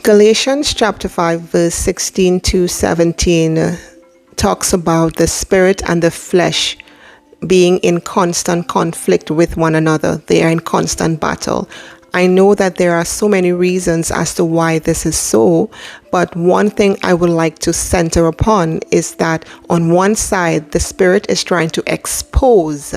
Galatians chapter 5 verse 16 to 17 talks about the spirit and the flesh being in constant conflict with one another. They are in constant battle. I know that there are so many reasons as to why this is so, but one thing I would like to center upon is that on one side, the spirit is trying to expose,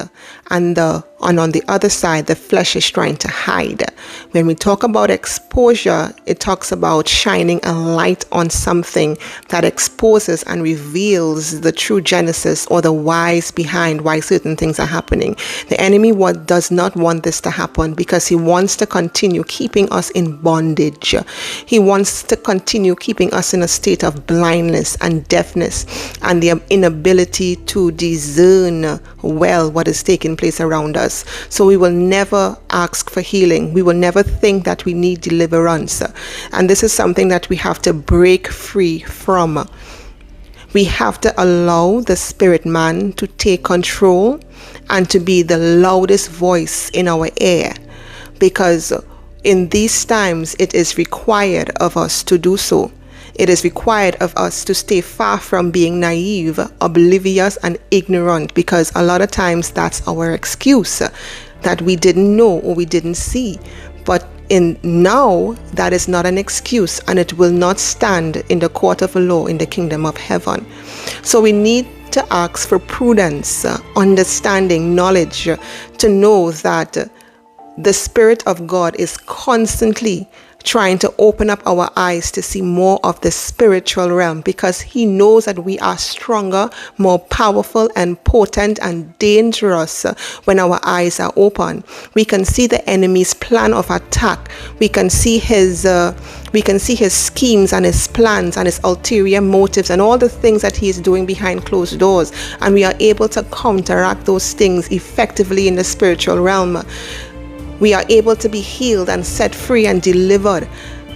and on the other side, the flesh is trying to hide. When we talk about exposure, it talks about shining a light on something that exposes and reveals the true genesis or the whys behind why certain things are happening. The enemy does not want this to happen because he wants to continue keeping us in bondage. He wants to continue keeping us in a state of blindness and deafness and the inability to discern well what is taking place around us. So we will never ask for healing. We will never think that we need deliverance. And this is something that we have to break free from. We have to allow the spirit man to take control and to be the loudest voice in our ear, because in these times it is required of us to do so. It is required of us to stay far from being naive, oblivious, and ignorant, because a lot of times that's our excuse, that we didn't know or we didn't see. But now that is not an excuse, and it will not stand in the court of law in the kingdom of heaven. So we need to ask for prudence, understanding, knowledge, to know that the Spirit of God is constantly trying to open up our eyes to see more of the spiritual realm, because he knows that we are stronger, more powerful and potent and dangerous when our eyes are open. We can see the enemy's plan of attack. We can see his schemes and his plans and his ulterior motives and all the things that he is doing behind closed doors, and we are able to counteract those things effectively in the spiritual realm. We are able to be healed and set free and delivered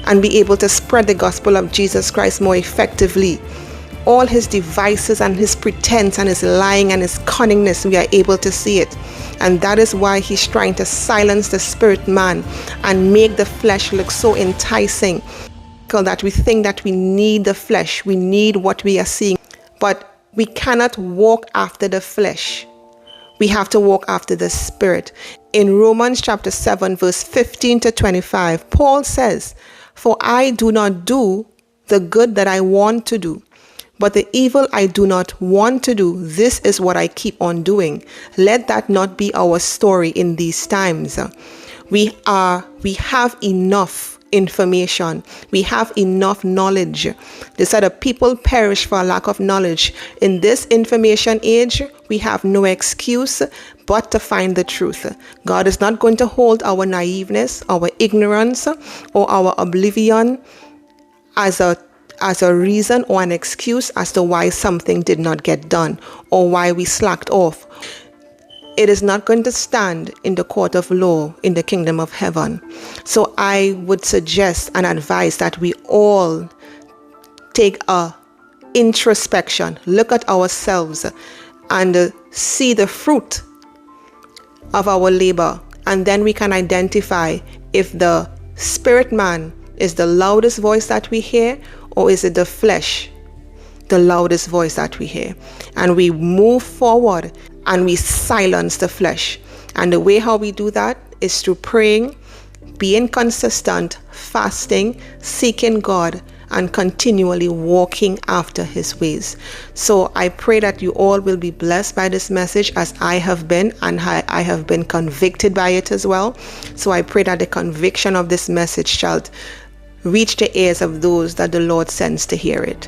and be able to spread the gospel of Jesus Christ more effectively. All his devices and his pretense and his lying and his cunningness, we are able to see it. And that is why he's trying to silence the spirit man and make the flesh look so enticing, that we think that we need the flesh, we need what we are seeing. But we cannot walk after the flesh. We have to walk after the Spirit. In Romans chapter 7, verse 15 to 25, Paul says, "For I do not do the good that I want to do, but the evil I do not want to do, this is what I keep on doing." Let that not be our story in these times. We have enough information. We have enough knowledge. They said that people perish for a lack of knowledge. In this information age, we have no excuse but to find the truth. God is not going to hold our naiveness, our ignorance, or our oblivion as a reason or an excuse as to why something did not get done or why we slacked off. It is not going to stand in the court of law in the kingdom of heaven. So I would suggest and advise that we all take a introspection, look at ourselves and see the fruit of our labor. And then we can identify if the spirit man is the loudest voice that we hear, or is it the flesh, the loudest voice that we hear. And we move forward and we silence the flesh. And the way how we do that is through praying, being consistent, fasting, seeking God, and continually walking after his ways. So I pray that you all will be blessed by this message, as I have been, and I have been convicted by it as well. So I pray that the conviction of this message shall reach the ears of those that the Lord sends to hear it.